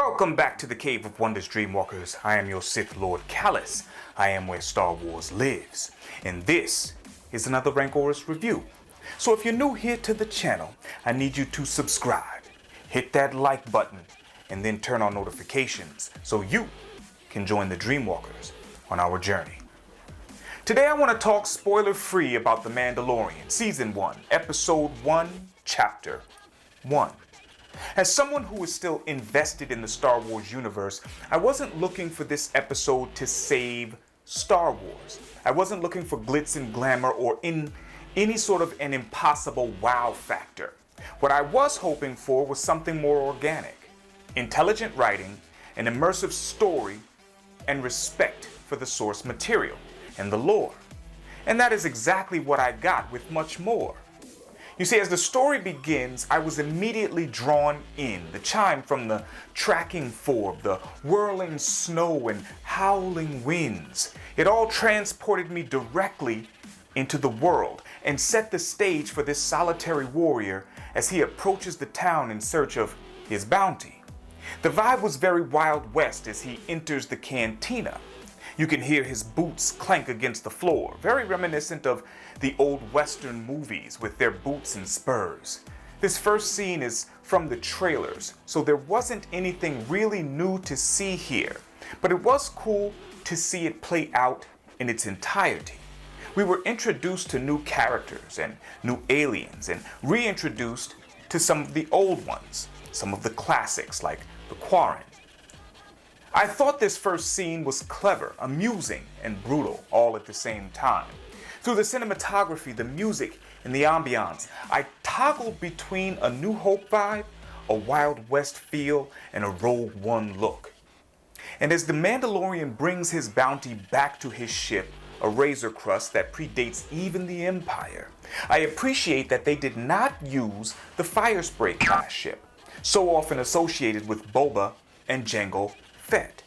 Welcome back to the Cave of Wonders, Dreamwalkers. I am your Sith Lord Callous. I am where Star Wars lives. And this is another Rancorous review. So if you're new here to the channel, I need you to subscribe, hit that like button, and then turn on notifications so you can join the Dreamwalkers on our journey. Today I want to talk spoiler-free about The Mandalorian, Season 1, Episode 1, Chapter 1. As someone who is still invested in the Star Wars universe, I wasn't looking for this episode to save Star Wars. I wasn't looking for glitz and glamour or in any sort of an impossible wow factor. What I was hoping for was something more organic, intelligent writing, an immersive story, and respect for the source material and the lore. And that is exactly what I got, with much more. You see, as the story begins, I was immediately drawn in. The chime from the tracking forb, the whirling snow and howling winds, it all transported me directly into the world and set the stage for this solitary warrior as he approaches the town in search of his bounty. The vibe was very Wild West as he enters the cantina. You can hear his boots clank against the floor, very reminiscent of the old Western movies with their boots and spurs. This first scene is from the trailers, so there wasn't anything really new to see here, but it was cool to see it play out in its entirety. We were introduced to new characters and new aliens, and reintroduced to some of the old ones, some of the classics like the Quarren. I thought this first scene was clever, amusing, and brutal all at the same time. Through the cinematography, the music, and the ambiance, I toggled between a New Hope vibe, a Wild West feel, and a Rogue One look. And as the Mandalorian brings his bounty back to his ship, a Razor Crust that predates even the Empire, I appreciate that they did not use the Firespray class ship, so often associated with Boba and Jango Fett.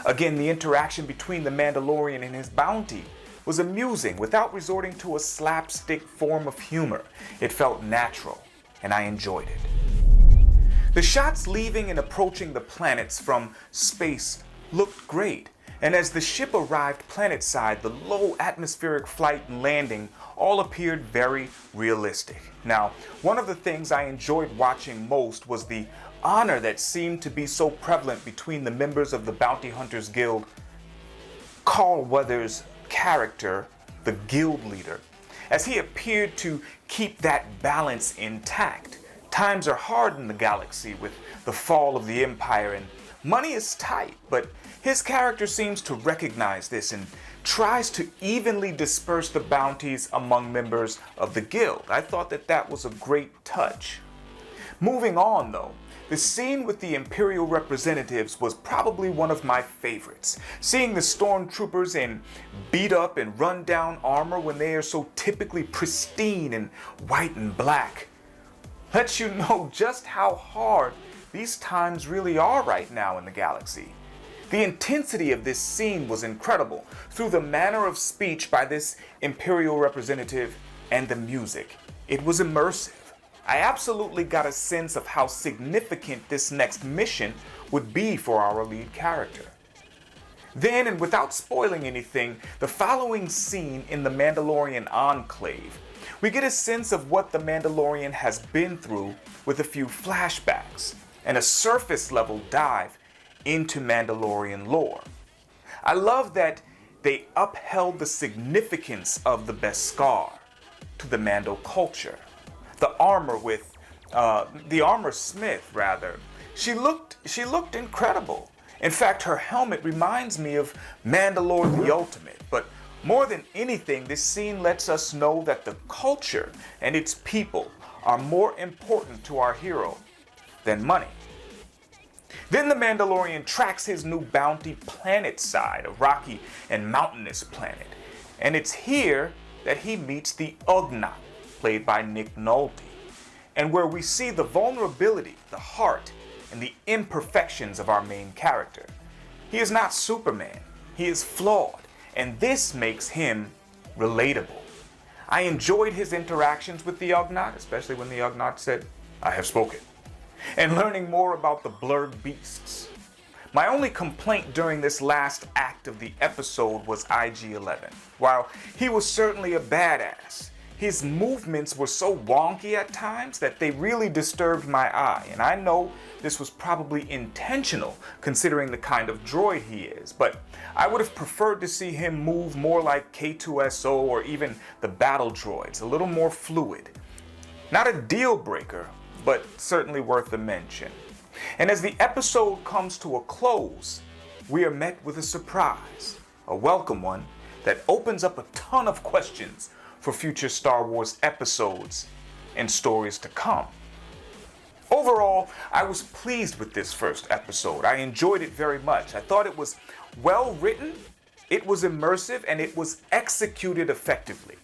Again, the interaction between the Mandalorian and his bounty was amusing without resorting to a slapstick form of humor. It felt natural, and I enjoyed it. The shots leaving and approaching the planets from space looked great, and as the ship arrived planetside, the low atmospheric flight and landing all appeared very realistic. Now, one of the things I enjoyed watching most was the honor that seemed to be so prevalent between the members of the Bounty Hunters Guild. Carl Weathers' character, the guild leader, as he appeared to keep that balance intact. Times are hard in the galaxy with the fall of the Empire, and money is tight, but his character seems to recognize this and tries to evenly disperse the bounties among members of the guild. I thought that was a great touch. Moving on though, the scene with the Imperial representatives was probably one of my favorites. Seeing the stormtroopers in beat up and run down armor when they are so typically pristine in white and black lets you know just how hard these times really are right now in the galaxy. The intensity of this scene was incredible through the manner of speech by this Imperial representative and the music. It was immersive. I absolutely got a sense of how significant this next mission would be for our lead character. Then, and without spoiling anything, the following scene in the Mandalorian Enclave, we get a sense of what the Mandalorian has been through with a few flashbacks and a surface level dive into Mandalorian lore. I love that they upheld the significance of the Beskar to the Mando culture. The armor with, the armor smith rather, she looked incredible. In fact, her helmet reminds me of Mandalore the Ultimate, but more than anything, this scene lets us know that the culture and its people are more important to our hero than money. Then the Mandalorian tracks his new bounty planetside, a rocky and mountainous planet. And it's here that he meets the Ugnaught, played by Nick Nolte, and where we see the vulnerability, the heart, and the imperfections of our main character. He is not Superman, he is flawed, and this makes him relatable. I enjoyed his interactions with the Ugnaught, especially when the Ugnaught said, "I have spoken," and learning more about the blurred beasts. My only complaint during this last act of the episode was IG-11. While he was certainly a badass, his movements were so wonky at times that they really disturbed my eye, and I know this was probably intentional considering the kind of droid he is, but I would have preferred to see him move more like K2SO or even the battle droids, a little more fluid. Not a deal breaker, but certainly worth a mention. And as the episode comes to a close, we are met with a surprise, a welcome one that opens up a ton of questions for future Star Wars episodes and stories to come. Overall, I was pleased with this first episode. I enjoyed it very much. I thought it was well written, it was immersive, and it was executed effectively.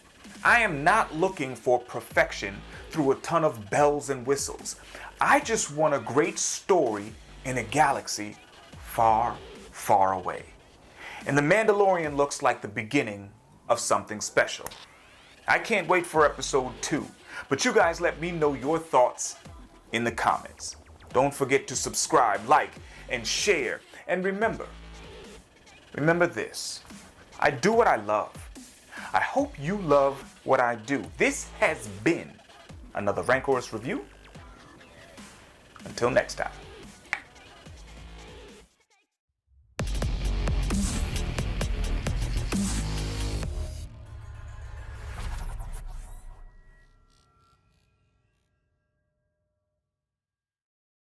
I am not looking for perfection through a ton of bells and whistles. I just want a great story in a galaxy far, far away. And The Mandalorian looks like the beginning of something special. I can't wait for episode 2, but you guys let me know your thoughts in the comments. Don't forget to subscribe, like, and share. And remember this. I do what I love. I hope you love what I do. This has been another Rancorous review. Until next time.